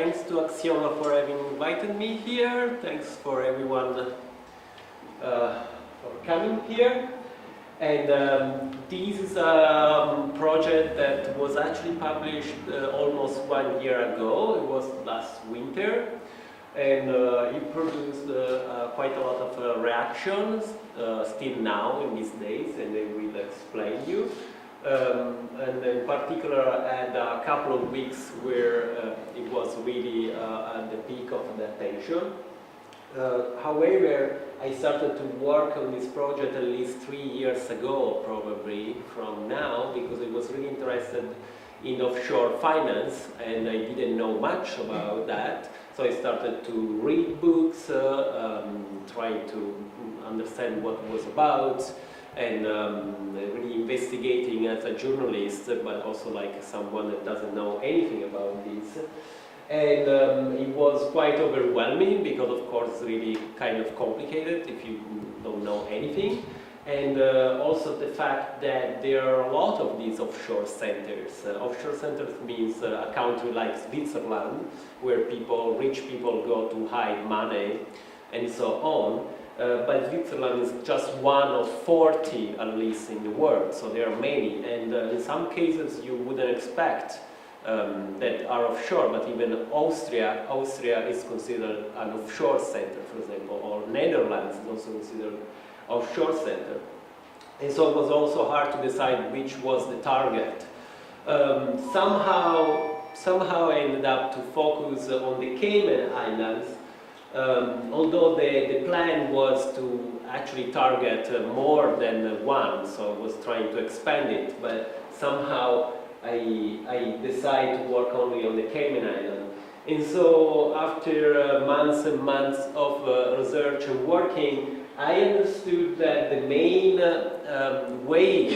thanks to Aksioma for having invited me here. Thanks for everyone for coming here. And this is a project that was actually published almost 1 year ago. It was last winter. And it produced quite a lot of reactions, still now in these days, and I will explain you. And in particular, I had a couple of weeks where it was really at the peak of the attention. However, I started to work on this project at least 3 years ago, probably from now, because I was really interested in offshore finance, and I didn't know much about that. So I started to read books, trying to understand what it was about, and really investigating as a journalist, but also like someone that doesn't know anything about this. And it was quite overwhelming because, of course, it's really kind of complicated if you don't know anything. And also the fact that there are a lot of these offshore centers. Offshore centers means a country like Switzerland, where rich people go to hide money and so on. But Switzerland is just one of 40, at least, in the world, so there are many. And in some cases you wouldn't expect that are offshore, but even Austria is considered an offshore center, for example, or Netherlands is also considered offshore center. And so it was also hard to decide which was the target. Somehow I ended up to focus on the Cayman Islands, although the plan was to actually target more than one, so I was trying to expand it, but somehow I decided to work only on the Cayman Islands. And so after months and months of research and working, I understood that the main way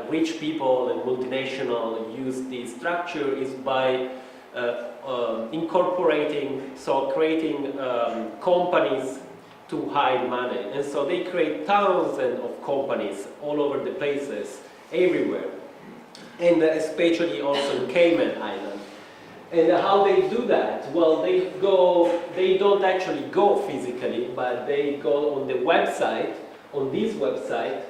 rich people and multinational use this structure is by incorporating, so creating companies to hide money. And so they create thousands of companies all over the places, everywhere. And especially also in Cayman Islands. And how they do that? Well, they don't actually go physically, but they go on the website, on this website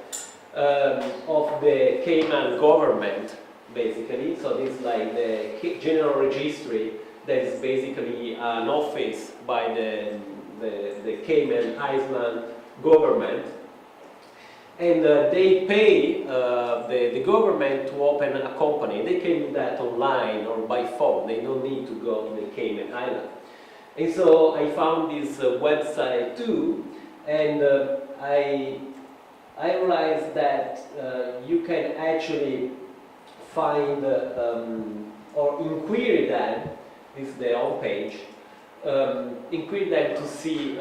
of the Cayman government, basically. So this is like the general registry that is basically an office by the Cayman Island government. And they pay the government to open a company. They can do that online or by phone. They don't need to go to the Cayman Island. And so I found this website too, and I realized that you can actually find or inquire them. This is their own page. Inquire them to see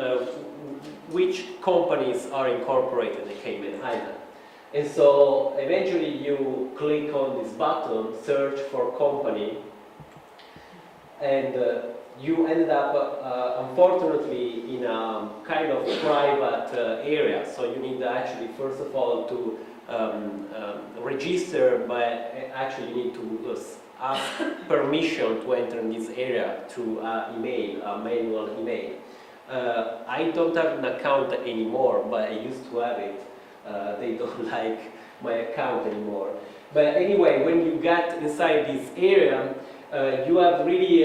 which companies are incorporated in the Cayman Island. And so eventually you click on this button, search for company, and you end up unfortunately in a kind of private area. So you need actually first of all to register, but actually you need to ask permission to enter in this area through a manual email. I don't have an account anymore, but I used to have it. They don't like my account anymore. But anyway, when you get inside this area, you have really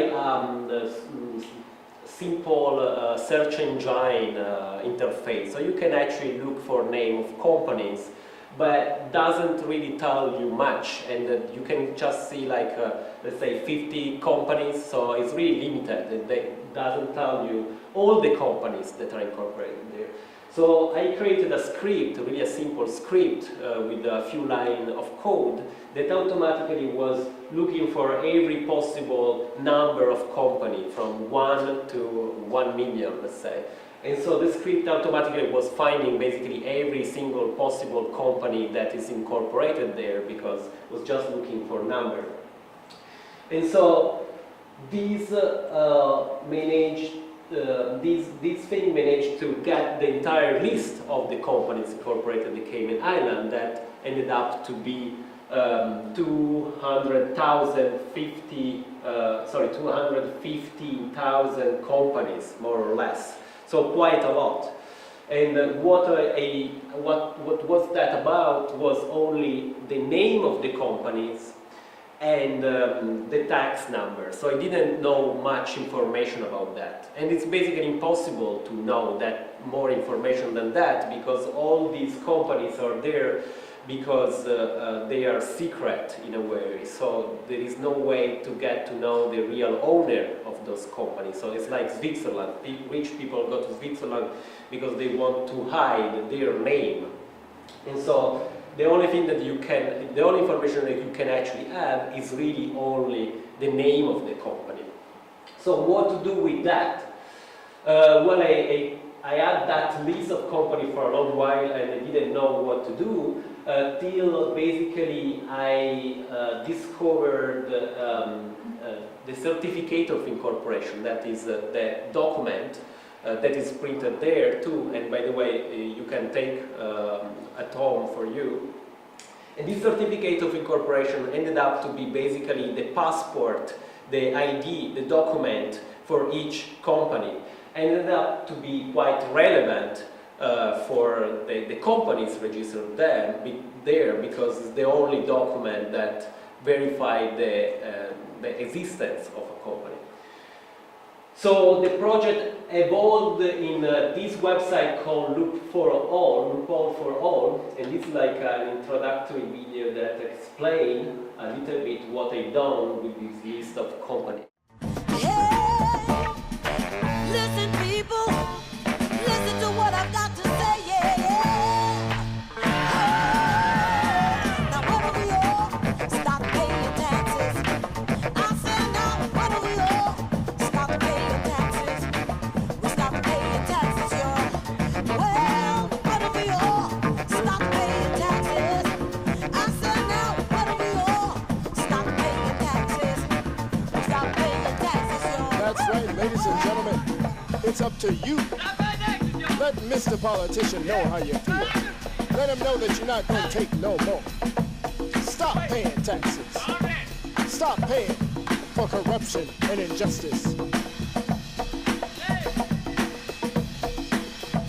simple search engine interface. So you can actually look for name of companies, but doesn't really tell you much, and you can just see like let's say 50 companies, so it's really limited. It doesn't tell you all the companies that are incorporated there. So I created a script, really a simple script with a few lines of code that automatically was looking for every possible number of company from 1 to 1 million, let's say. And so the script automatically was finding basically every single possible company that is incorporated there because it was just looking for number. And so these this thing managed to get the entire list of the companies incorporated in the Cayman Island that ended up to be 215,000 companies, more or less. So quite a lot. And what was that about was only the name of the companies and the tax number. So I didn't know much information about that. And it's basically impossible to know that more information than that, because all these companies are there because they are secret in a way. So there is no way to get to know the real owner of those companies. So it's like Switzerland. Rich people go to Switzerland because they want to hide their name. And so the only thing that the only information that you can actually have is really only the name of the company. So what to do with that? Well, I had that list of companies for a long while and I didn't know what to do till basically I discovered the certificate of incorporation, that is the document that is printed there too, and by the way you can take at home for you. And this certificate of incorporation ended up to be basically the passport, the ID, the document for each company. Ended up to be quite relevant for the companies registered there because it's the only document that verified the existence of a company. So the project evolved in this website called Loophole for All, and this is like an introductory video that explains a little bit what I've done with this list of companies. Listen, people, listen to what I've got to say, yeah, yeah. Now why don't we all stop paying taxes? I said now, why don't we all stop paying taxes? We stop paying taxes, y'all. Well, why don't we all stop paying taxes? I said now, why don't we all stop paying taxes? We stop paying taxes, y'all. That's right, ladies and gentlemen. It's up to you. Let Mr. Politician know how you feel. Let him know that you're not going to take no more. Stop paying taxes. Stop paying for corruption and injustice.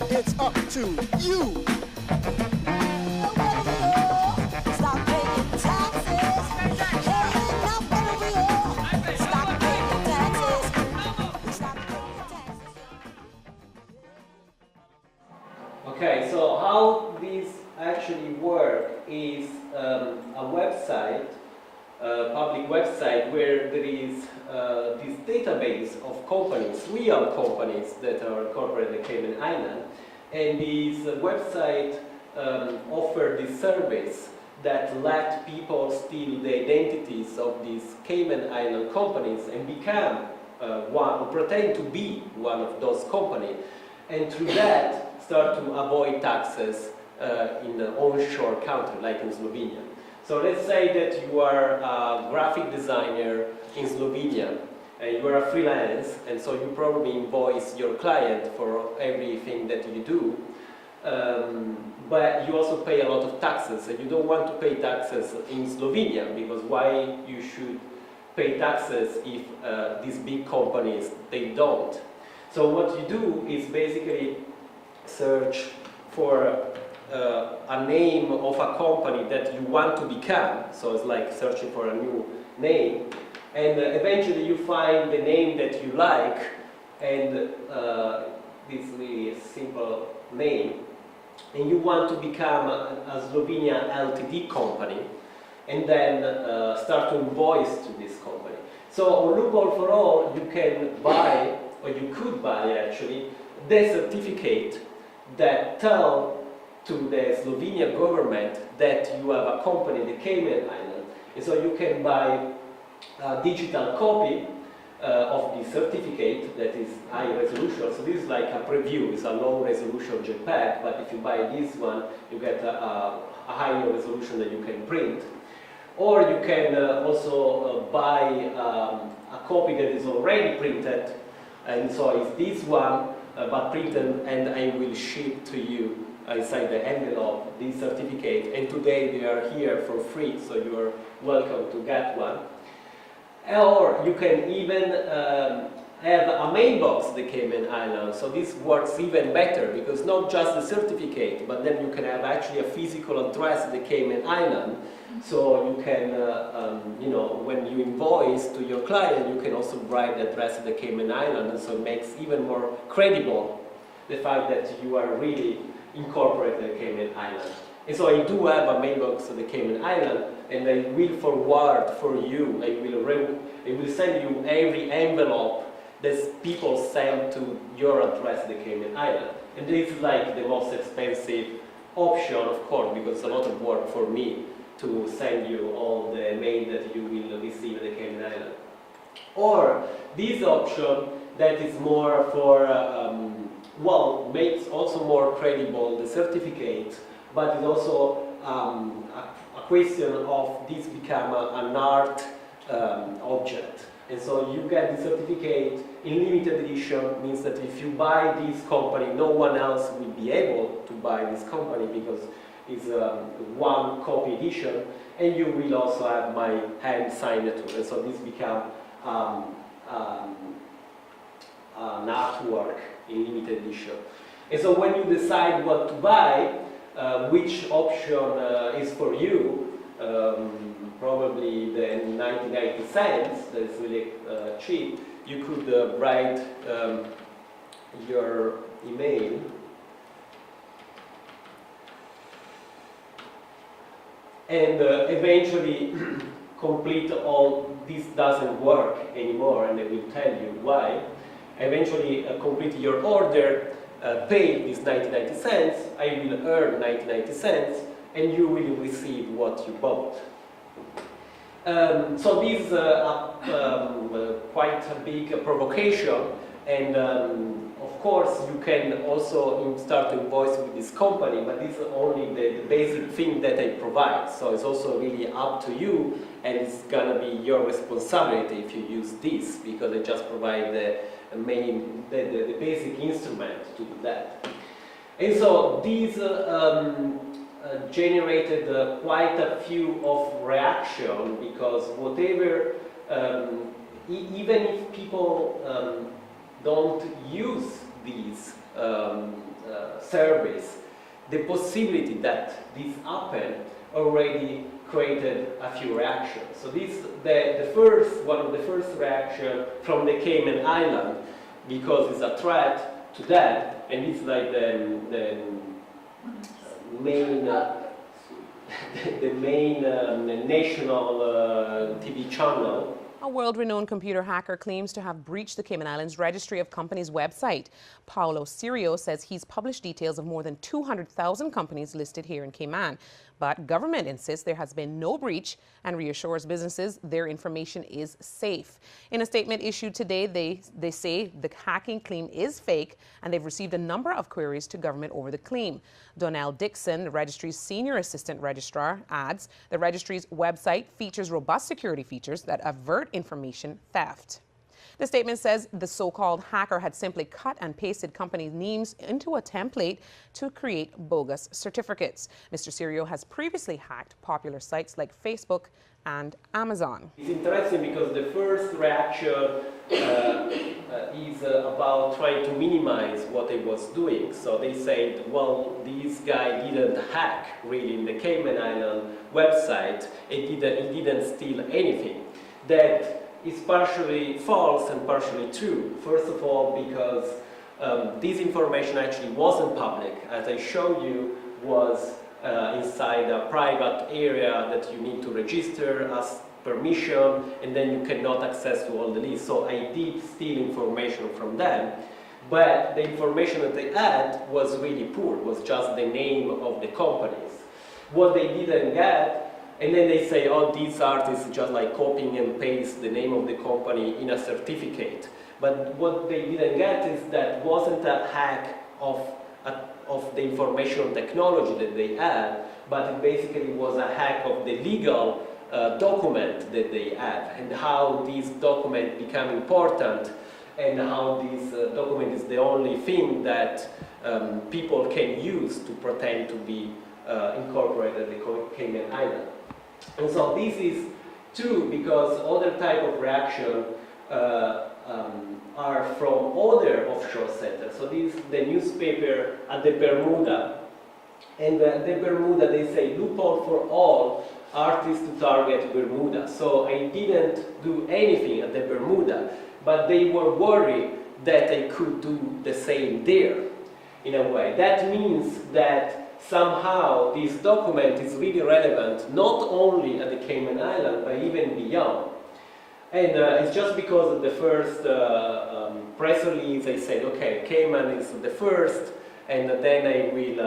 It's up to you. Stop paying taxes. Hey, now why don't we all stop paying taxes? Stop paying taxes. Okay, so how this actually works is a website, a public website, where there is this database of companies, real companies that are incorporated in the Cayman Island, and this website offers this service that let people steal the identities of these Cayman Island companies and become one, or pretend to be one of those companies, and through that start to avoid taxes in an onshore country like in Slovenia. So let's say that you are a graphic designer in Slovenia and you are a freelance, and so you probably invoice your client for everything that you do, but you also pay a lot of taxes, and you don't want to pay taxes in Slovenia, because why you should pay taxes if these big companies, they don't. So what you do is basically search for a name of a company that you want to become, so it's like searching for a new name, and eventually you find the name that you like, and this really simple name, and you want to become a Slovenia Ltd company, and then start to invoice to this company. So on Loophole for All you can buy, or you could buy actually, the certificate that tell to the Slovenian government that you have a company in the Cayman Island. And so you can buy a digital copy of the certificate that is high resolution. So this is like a preview, it's a low resolution JPEG, but if you buy this one, you get a higher resolution that you can print. Or you can also buy a copy that is already printed, and so it's this one, but printed, and I will ship to you inside the envelope this certificate, and today they are here for free, so you are welcome to get one. Or you can even have a mailbox at the Cayman Islands. So this works even better, because not just the certificate, but then you can have actually a physical address at the Cayman Island. So you can, you know, when you invoice to your client, you can also write the address of the Cayman Island, and so it makes even more credible the fact that you are really incorporated in the Cayman Island. And so I do have a mailbox of the Cayman Island, and I will forward for you, I will send you every envelope that people send to your address at the Cayman Island. And this is like the most expensive option, of course, because it's a lot of work for me to send you all the mail that you will receive at the Cayman Island. Or this option that is more for, well, makes also more credible the certificate, but it's also a question of this become an art object. And so you get the certificate in limited edition, means that if you buy this company, no one else will be able to buy this company because it's one copy edition, and you will also have my hand signed to. And so this becomes an artwork in limited edition. And so when you decide what to buy, which option is for you, probably the 99 cents, that is really cheap, you could write your email. And eventually complete all, this doesn't work anymore, and I will tell you why. Eventually complete your order, pay this 99 cents, I will earn 99 cents, and you will receive what you bought. So this is quite a big provocation, and of course you can also start to invoice with this company, but this is only the basic thing that I provide. So it's also really up to you, and it's gonna be your responsibility if you use this, because I just provide the basic instrument to do that. And so these generated quite a few of reaction, because whatever, even if people don't use these service, the possibility that this happened already created a few reactions. So this, one of the first reaction from the Cayman Island, because it's a threat to that, and it's like the main national TV channel. A world-renowned computer hacker claims to have breached the Cayman Islands Registry of Companies website. Paolo Cirio says he's published details of more than 200,000 companies listed here in Cayman. But government insists there has been no breach and reassures businesses their information is safe. In a statement issued today, they say the hacking claim is fake, and they've received a number of queries to government over the claim. Donnell Dixon, the registry's senior assistant registrar, adds the registry's website features robust security features that avert information theft. The statement says the so-called hacker had simply cut and pasted company names into a template to create bogus certificates. Mr. Cirio has previously hacked popular sites like Facebook and Amazon. It's interesting because the first reaction is about trying to minimize what I was doing. So they said, well, this guy didn't hack really in the Cayman Island website, he didn't steal anything. That is partially false and partially true. First of all, because this information actually wasn't public. As I showed you, was inside a private area that you need to register, ask permission, and then you cannot access to all the lists. So I did steal information from them, but the information that they had was really poor, was just the name of the companies. What they didn't get, and then they say, oh, these artists just like copying and paste the name of the company in a certificate. But what they didn't get is that wasn't a hack of the information technology that they had, but it basically was a hack of the legal document that they had, and how this document became important, and how this document is the only thing that people can use to pretend to be incorporated at the Cayman Island. And so this is true because other type of reaction are from other offshore centers. So this is the newspaper at the Bermuda. And at the Bermuda they say loophole for all artists to target Bermuda. So I didn't do anything at the Bermuda, but they were worried that I could do the same there, in a way. That means that somehow this document is really relevant, not only at the Cayman Island, but even beyond. And it's just because of the first press release, I said, okay, Cayman is the first, and then I will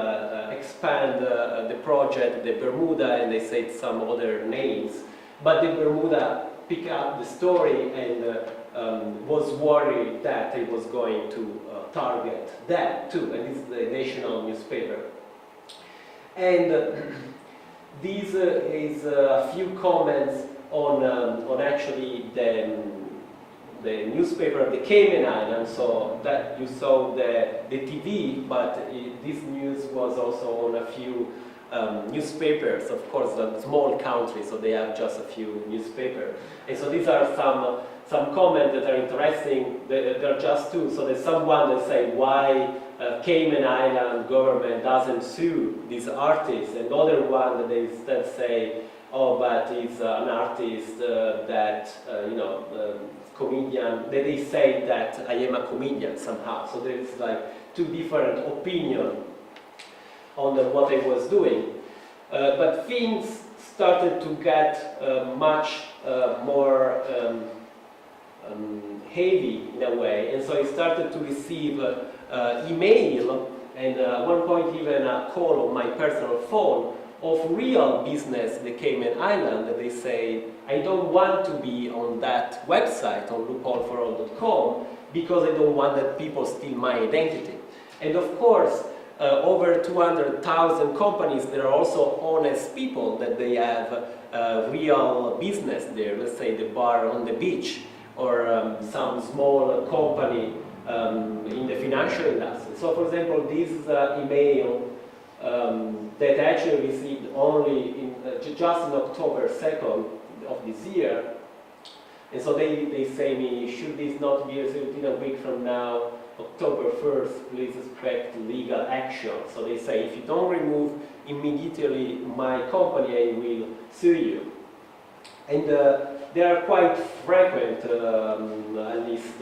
expand the project, the Bermuda, and they said some other names. But the Bermuda picked up the story and was worried that I was going to target that too, and this is the national newspaper. And this is a few comments on actually the newspaper of the Cayman Islands. So that you saw the TV, but this news was also on a few newspapers. Of course, a small country, so they have just a few newspapers. And so these are some comments that are interesting. There are just two. So there's someone that say why Cayman Island government doesn't sue these artists, and other one that they instead say, oh, but he's an artist that comedian. They say that I am a comedian somehow. So there's like two different opinions on what I was doing. But things started to get much more heavy in a way, and so I started to receive email and at one point even a call on my personal phone of real business in the Cayman Island that they say, I don't want to be on that website on loopholeforall.com because I don't want that people steal my identity. And of course, over 200,000 companies, there are also honest people that they have real business there, let's say the bar on the beach, or some small company in the financial industry. So for example, this email that I actually received only just in October 2nd of this year. And so they say me, should this not be received in a week from now, October 1st, please expect legal action. So they say, if you don't remove immediately my company, I will sue you. And they are quite frequent, at least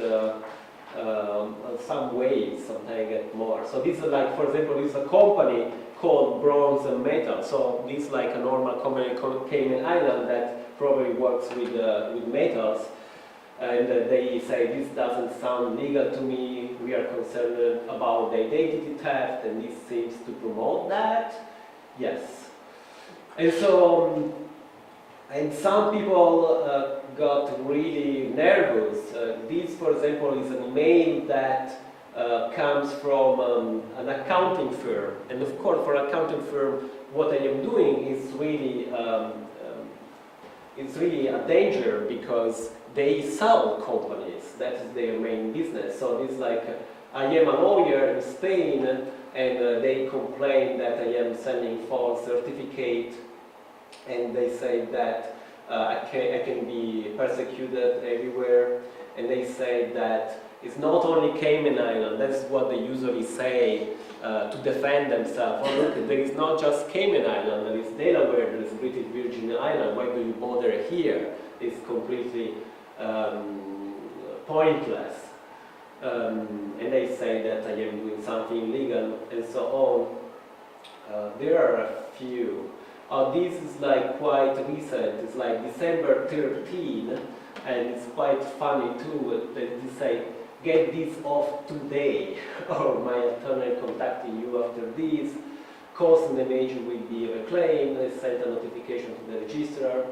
some ways, sometimes I get more. So this is like, for example, this is a company called Bronze and Metal. So this is like a normal company called Cayman Island that probably works with metals. And they say, this doesn't sound legal to me, we are concerned about the identity theft, and this seems to promote that. Yes. And so, and some people got really nervous. This, for example, is an email that comes from an accounting firm. And of course, for an accounting firm, what I am doing is really a danger because they sell companies. That is their main business. So it's like, I am a lawyer in Spain, and they complain that I am sending false certificate, and they say that I can be persecuted everywhere, and they say that it's not only Cayman Island, that's what they usually say to defend themselves. Oh, look, there is not just Cayman Island, there is Delaware, there is British Virgin Island, why do you bother here? It's completely pointless. And they say that I am doing something illegal and so on. There are a few. This is like quite recent, it's like December 13, and it's quite funny too, that they say, get this off today, or my attorney contacting you after this, cost and damage will be reclaimed, I sent a notification to the registrar.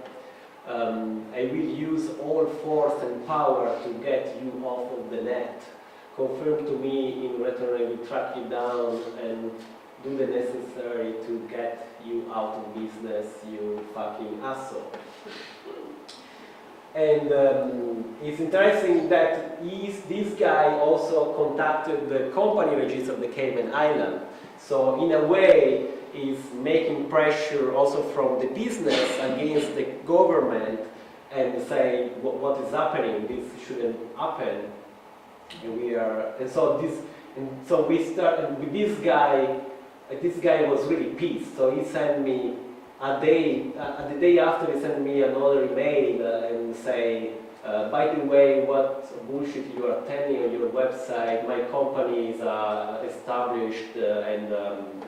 I will use all force and power to get you off of the net. Confirm to me, in return I will track you down and do the necessary to get you out of business, you fucking asshole. And it's interesting that this guy also contacted the company register of the Cayman Island. So in a way, he's making pressure also from the business against the government and say what is happening. This shouldn't happen. And so we started with this guy. This guy was really pissed. So he sent me the day after he sent me another email and say, by the way, what bullshit you are telling on your website, my company is established and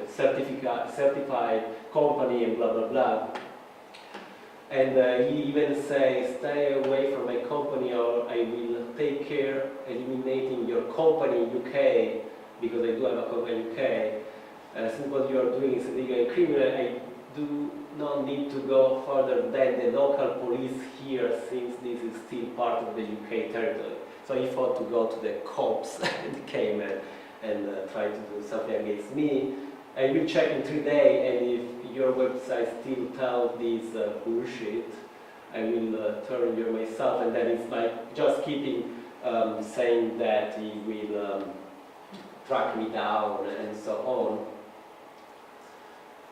certified company and blah, blah, blah. And he even says, stay away from my company or I will take care eliminating your company in UK, because I do have a company in UK. Since what you are doing is illegal and criminal, I do not need to go further than the local police here, since this is still part of the UK territory. So he thought to go to the cops in the Cayman and try to do something against me. I will check in 3 days, and if your website still tells this bullshit, I will turn you myself. And then it's like just keeping saying that he will track me down and so on.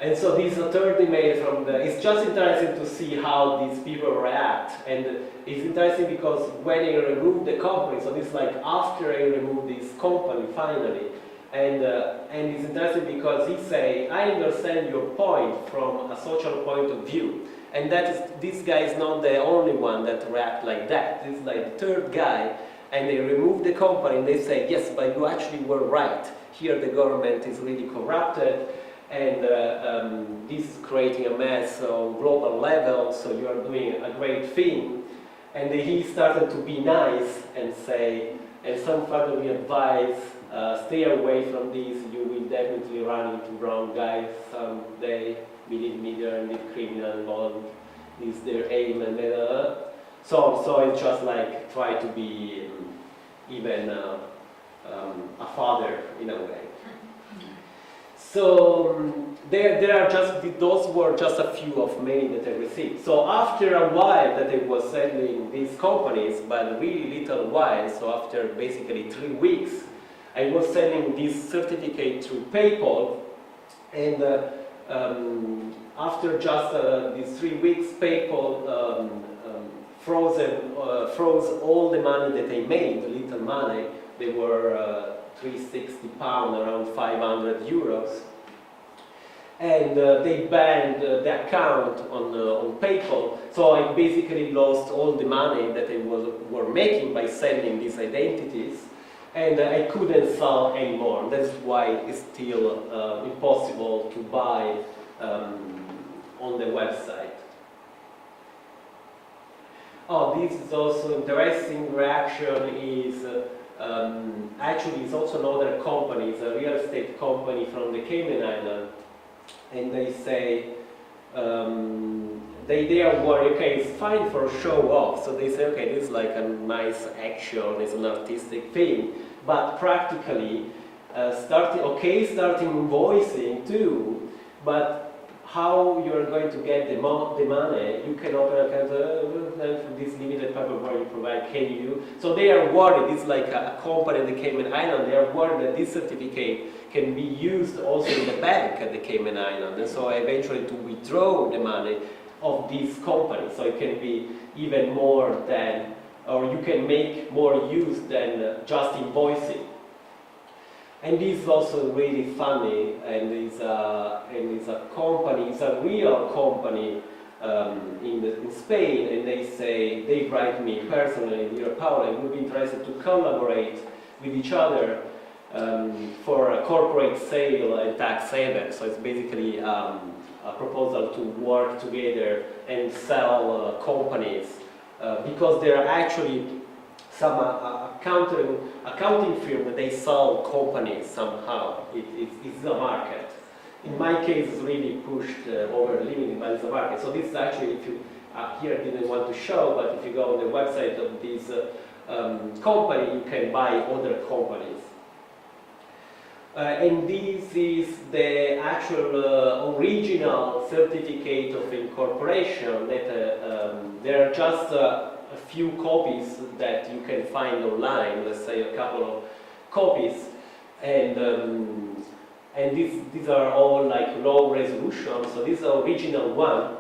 And so this third email from it's just interesting to see how these people react. And it's interesting because when I remove the company, so this is like after I remove this company finally, and it's interesting because he say, I understand your point from a social point of view. And that is, this guy is not the only one that react like that. This is like the third guy, and they remove the company and they say, yes, but you actually were right. Here the government is really corrupted. And this is creating a mess on global level, so you are doing a great thing. And he started to be nice and say, and some further advice, stay away from this, you will definitely run into wrong guys someday, believe me, they are indeed criminal involved, this is their aim, and so it's just like try to be even a father in a way. So there are just, those were just a few of many that I received. So after a while that I was selling these companies, but really little while, so after basically 3 weeks, I was selling this certificate through PayPal, and after just these 3 weeks, PayPal froze all the money that I made, the little money. They were £360, around 500 euros. And they banned the account on PayPal, so I basically lost all the money that I were making by selling these identities, and I couldn't sell anymore. That's why it's still impossible to buy on the website. Oh, this is also interesting. Reaction is actually it's also another company. It's a real estate company from the Cayman Island. And they say, they are worried, okay, it's fine for show off. So they say, okay, this is like a nice action, it's an artistic thing. But practically, starting invoicing too, but how you're going to get the money, you can open an account for this limited paperwork you provide, can you? So they are worried, it's like a company in the Cayman Island, they are worried that this certificate can be used also in the bank at the Cayman Island, and so eventually to withdraw the money of this company, so it can be even more than, or you can make more use than just invoicing. And this is also really funny, and it's a company, it's a real company in Spain, and they write me personally, dear Paolo, I would be interested to collaborate with each other for a corporate sale and tax haven. So it's basically a proposal to work together and sell companies because there are actually some accounting firm that they sell companies somehow. It's a market. In my case, it's really pushed over limited, but it's a market. So this is actually, if you here I didn't want to show, but if you go on the website of this company, you can buy other companies. And this is the actual original certificate of incorporation that there are just a few copies that you can find online, let's say a couple of copies, and these are all like low resolution, so this is the original one,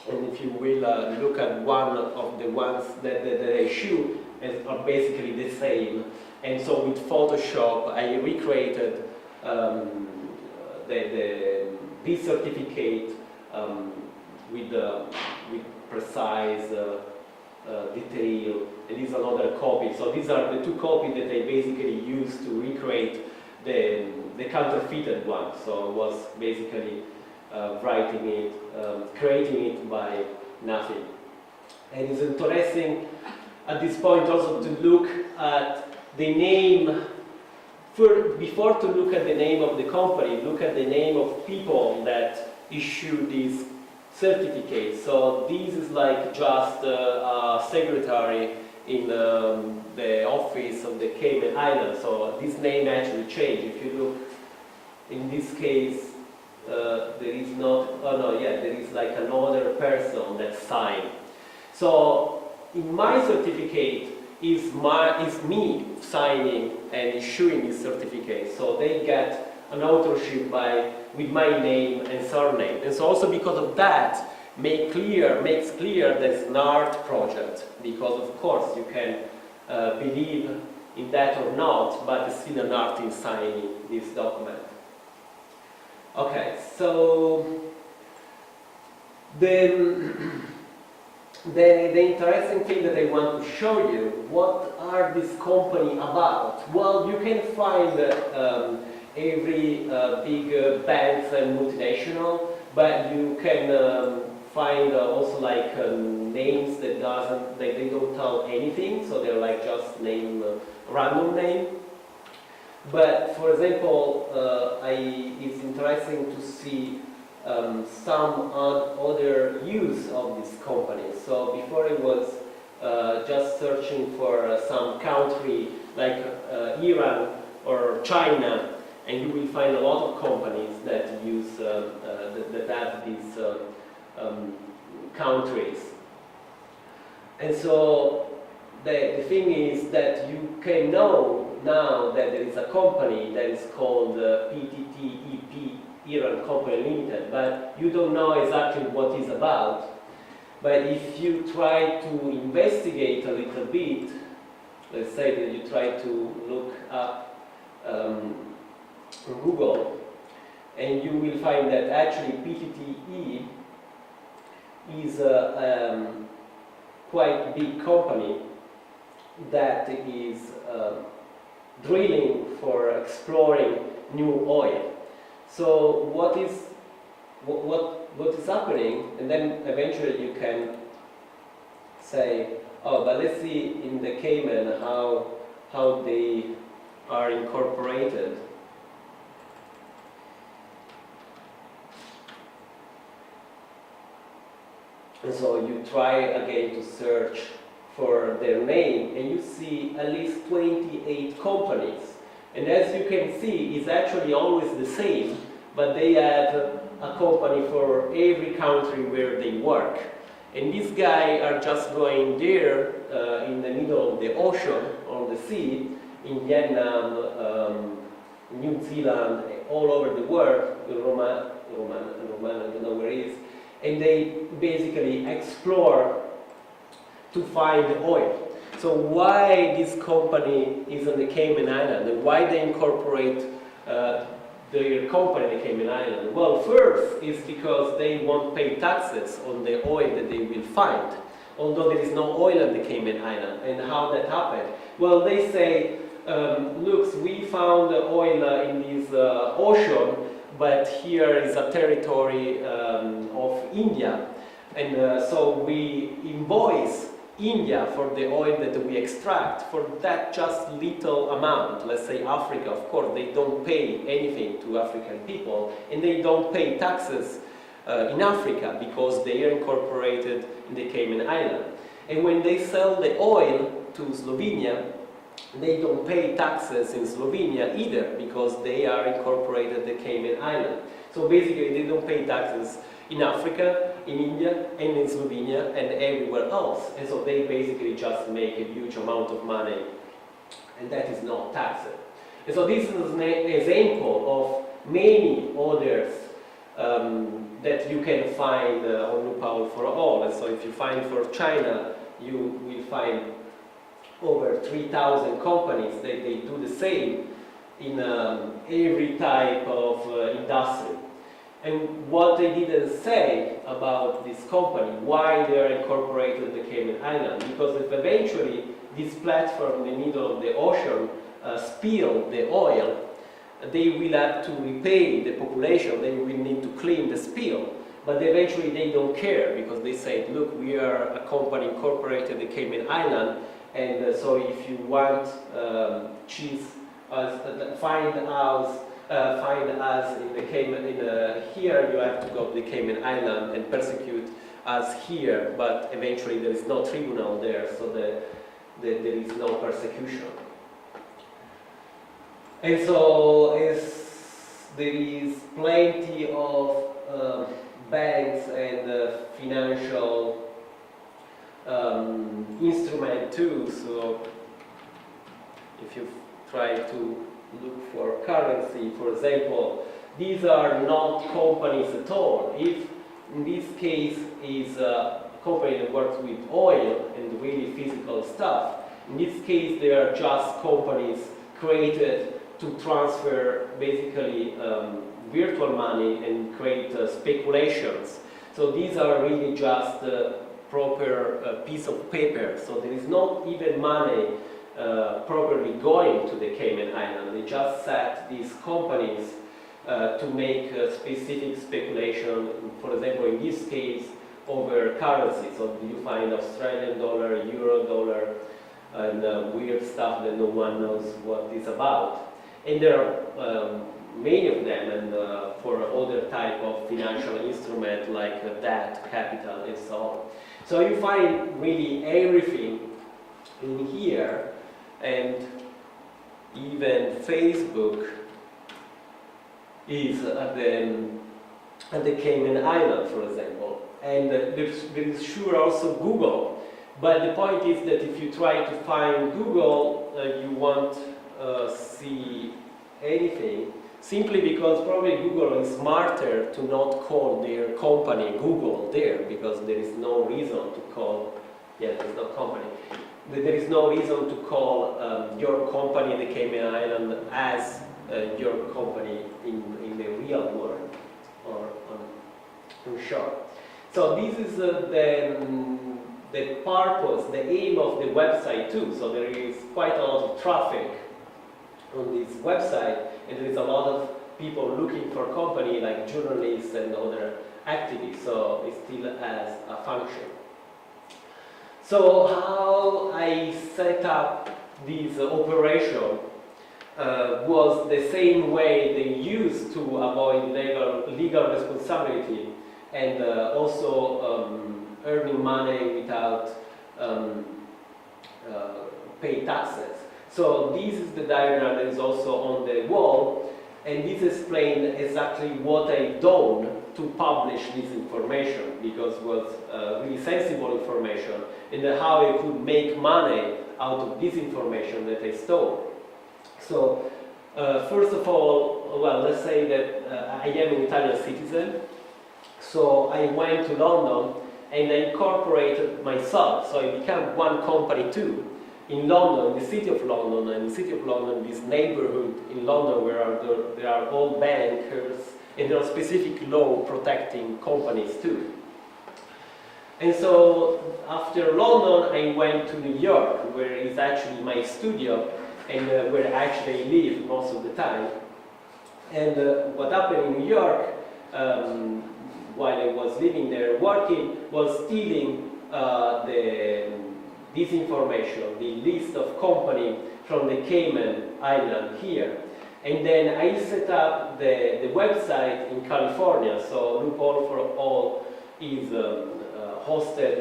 and if you will look at one of the ones that I show, are basically the same. And so with Photoshop, I recreated this certificate with precise detail, and this is another copy. So these are the two copies that I basically used to recreate the counterfeited one. So I was basically writing it, creating it by nothing. And it's interesting at this point also to look at the name, before to look at the name of the company, look at the name of people that issue these certificates. So this is like just a secretary in the office of the Cayman Islands. So this name actually changed. If you look, in this case, there is not, oh no, yeah, there is like another person that signed. So in my certificate is me signing and issuing this certificate. So they get an authorship with my name and surname. And so also because of that, makes clear that it's an art project, because of course you can believe in that or not, but it's still an art in signing this document. Okay, so the interesting thing that I want to show you, what are this company about? Well, you can find every big banks and multinational, but you can find also like names that they don't tell anything, so they're like just random name. But for example, it's interesting to see some other use of this company. So before I was just searching for some country like Iran or China, and you will find a lot of companies that use that have these countries. And so the thing is that you can know now that there is a company that is called PTTEP, Iran Company Limited, but you don't know exactly what it's about. But if you try to investigate a little bit, let's say that you try to look up Google, and you will find that actually PTTE is a quite big company that is drilling for exploring new oil. So what is happening, and then eventually you can say, oh, but let's see in the Cayman how they are incorporated. And so you try again to search for their name, and you see at least 28 companies. And as you can see, it's actually always the same, but they have a company for every country where they work. And these guys are just going there in the middle of the ocean, on the sea, in Vietnam, New Zealand, all over the world, Romania, I don't know where it is, and they basically explore to find oil. So why this company is on the Cayman Islands, and why they incorporate their company in the Cayman Islands? Well, first is because they won't pay taxes on the oil that they will find, although there is no oil on the Cayman Islands. And how that happened? Well, they say, look, we found oil in this ocean, but here is a territory of India. And so we invoice India for the oil that we extract for that just little amount. Let's say Africa, of course, they don't pay anything to African people, and they don't pay taxes in Africa because they are incorporated in the Cayman Islands. And when they sell the oil to Slovenia, they don't pay taxes in Slovenia either because they are incorporated in the Cayman Islands. So basically they don't pay taxes in Africa, in India, and in Slovenia, and everywhere else. And so they basically just make a huge amount of money, and that is not taxed. And so this is an example of many others that you can find on Loophole for all. And so if you find for China, you will find over 3,000 companies that they do the same in every type of industry. And what they didn't say about this company, why they are incorporated in the Cayman Islands, because if eventually this platform in the middle of the ocean spill the oil, they will have to repay the population, they will need to clean the spill. But eventually they don't care, because they say, look, we are a company incorporated in the Cayman Island, and so if you want find us in the Cayman, here you have to go to the Cayman Island and persecute us here, but eventually there is no tribunal there, so there is no persecution. And so there is plenty of banks and financial instrument too. So if you try to look for currency, for example, these are not companies at all. If in this case is a company that works with oil and really physical stuff, in this case they are just companies created to transfer basically virtual money and create speculations. So these are really just a proper piece of paper. So there is not even money properly going to the Cayman Islands. They just set these companies to make specific speculation, for example, in this case, over currency. So you find Australian dollar, euro dollar, and weird stuff that no one knows what it's about. And there are many of them, and for other type of financial instrument like debt, capital, and so on. So you find really everything in here, and even Facebook is at the Cayman Islands, for example. And there is sure also Google. But the point is that if you try to find Google, you won't see anything, simply because probably Google is smarter to not call their company Google there, because there is no reason to call, there is no company. There is no reason to call your company in the Cayman Island as your company in the real world, or in short. So this is the purpose, the aim of the website too. So there is quite a lot of traffic on this website, and there is a lot of people looking for company, like journalists and other activists. So it still has a function. So how I set up this operation was the same way they used to avoid legal responsibility, and also earning money without pay taxes. So this is the diagram that is also on the wall, and this explains exactly what I've done to publish this information, because it was really sensible information, and how I could make money out of this information that I stole. So first of all, well, let's say that I am an Italian citizen, so I went to London and I incorporated myself, so I became one company too. In London, in the city of London, and the city of London, this neighborhood in London where there are all bankers, and there are specific law protecting companies too. And so after London, I went to New York, where is actually my studio, and where I actually live most of the time. And what happened in New York, while I was living there working, was stealing this information, the list of companies from the Cayman Island here. And then I set up the website in California. So Loophole for All is hosted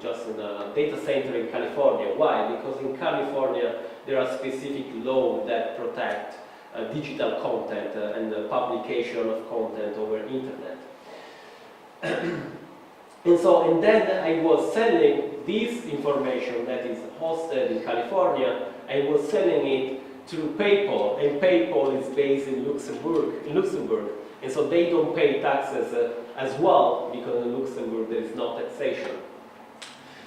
just in a data center in California. Why? Because in California there are specific laws that protect digital content and the publication of content over internet. And then I was selling this information that is hosted in California. I was selling it through PayPal, and PayPal is based in Luxembourg, and so they don't pay taxes as well, because in Luxembourg there is no taxation.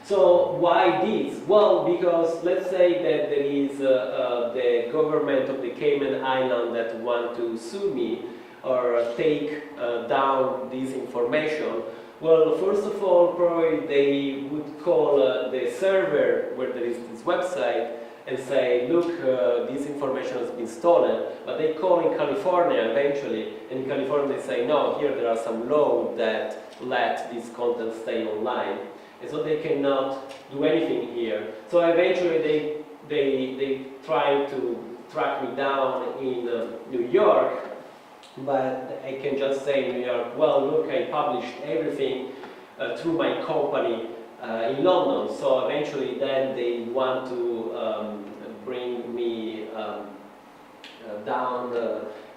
So why this? Well, because let's say that there is the government of the Cayman Islands that want to sue me or take down this information. Well, first of all, probably they would call the server where there is this website and say, look, this information has been stolen, but they call in California eventually, and in California they say, no, here there are some laws that let this content stay online, and so they cannot do anything here. So eventually they try to track me down in New York, but I can just say in New York, well, look, I published everything through my company in London. So eventually then they want to bring me down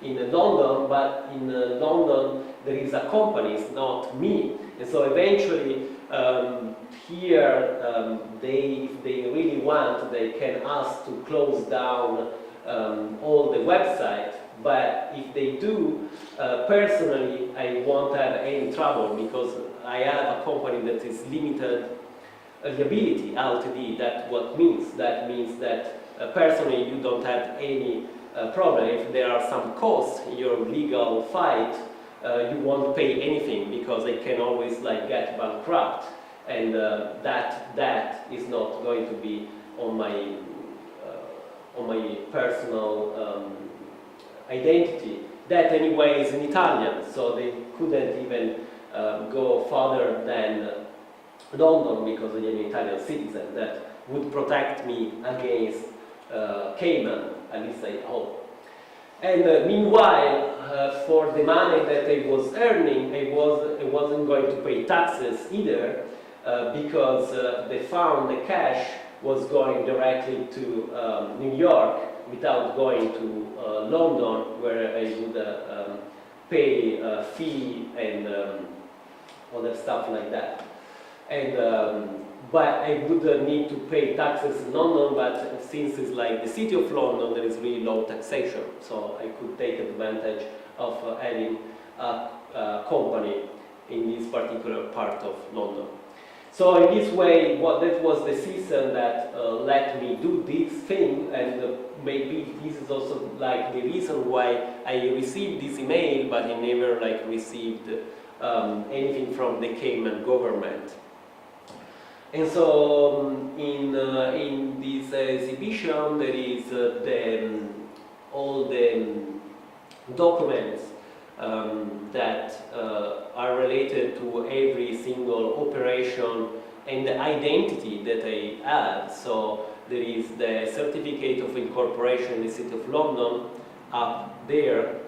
in London, but in London there is a company, it's not me. And so eventually here if they really want, they can ask to close down all the website. But if they do, personally, I won't have any trouble, because I have a company that is limited liability, LTD. That what means. That means that personally you don't have any problem. If there are some costs in your legal fight, you won't pay anything, because they can always get bankrupt, and that is not going to be on my personal identity. That anyway is in Italian, so they couldn't even go further than London, because I am an Italian citizen. That would protect me against Cayman, at least I hope. And meanwhile, for the money that I was earning, I wasn't going to pay taxes either, because the cash was going directly to New York, without going to London, where I would pay a fee and other stuff like that. And but I would need to pay taxes in London, but since it's like the city of London, there is really low taxation, so I could take advantage of having a company in this particular part of London. So in this way, that was the season that let me do this thing, and maybe this is also like the reason why I received this email, but I never received anything from the Cayman government. And so in this exhibition there is all the documents that are related to every single operation and the identity that I have. So there is the certificate of incorporation in the City of London up there,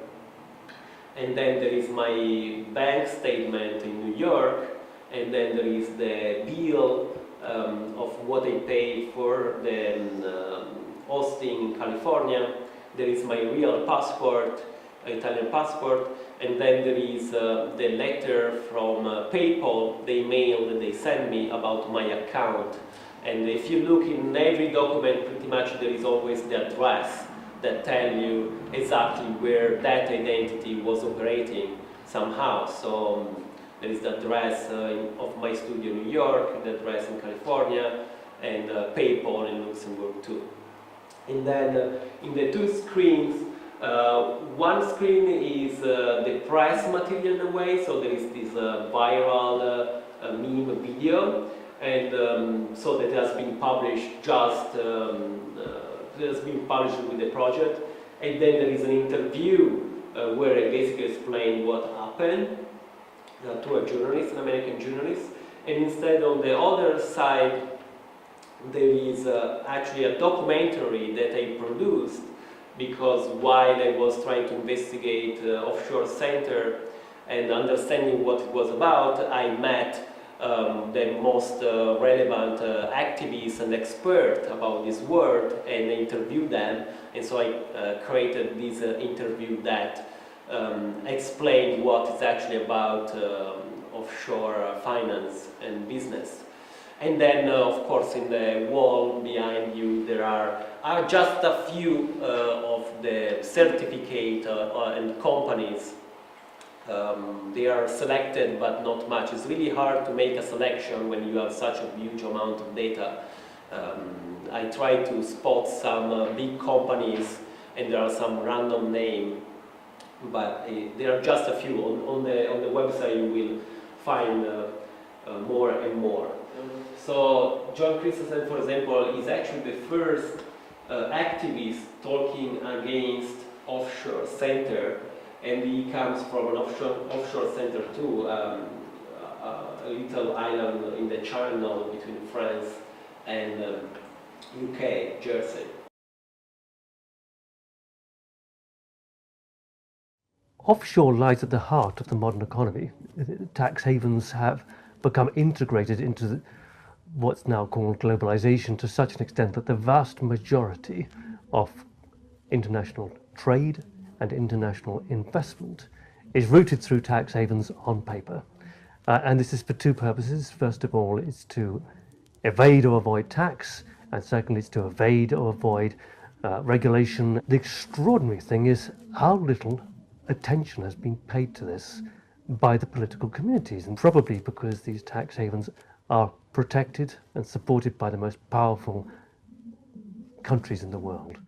and then there is my bank statement in New York, and then there is the bill of what I pay for the hosting in California. There is my real passport, Italian passport, and then there is the letter from PayPal, the email that they send me about my account. And if you look in every document, pretty much there is always the address that tell you exactly where that identity was operating somehow. So there is the address of my studio in New York, the address in California, and PayPal in Luxembourg too. And then in the two screens, one screen is the press material in a way, so there is this viral meme video, and so that has been published with the project, and then there is an interview where I basically explain what happened to a journalist, an American journalist, and instead on the other side there is actually a documentary that I produced, because while I was trying to investigate offshore center and understanding what it was about, I met the most relevant activists and experts about this world, and I interviewed them, and so I created this interview that explained what it's actually about offshore finance and business. And then, of course, in the wall behind you, there are just a few of the certificate and companies. They are selected, but not much. It's really hard to make a selection when you have such a huge amount of data. I try to spot some big companies, and there are some random names, but there are just a few. On the website, you will find more and more. So John Christensen, for example, is actually the first activist talking against offshore center, and he comes from an offshore center too, a little island in the channel between France and UK, Jersey. Offshore lies at the heart of the modern economy. Tax havens have become integrated into what's now called globalization to such an extent that the vast majority of international trade and international investment is routed through tax havens on paper. And this is for two purposes. First of all, it's to evade or avoid tax, and secondly, it's to evade or avoid regulation. The extraordinary thing is how little attention has been paid to this by the political communities, and probably because these tax havens are protected and supported by the most powerful countries in the world.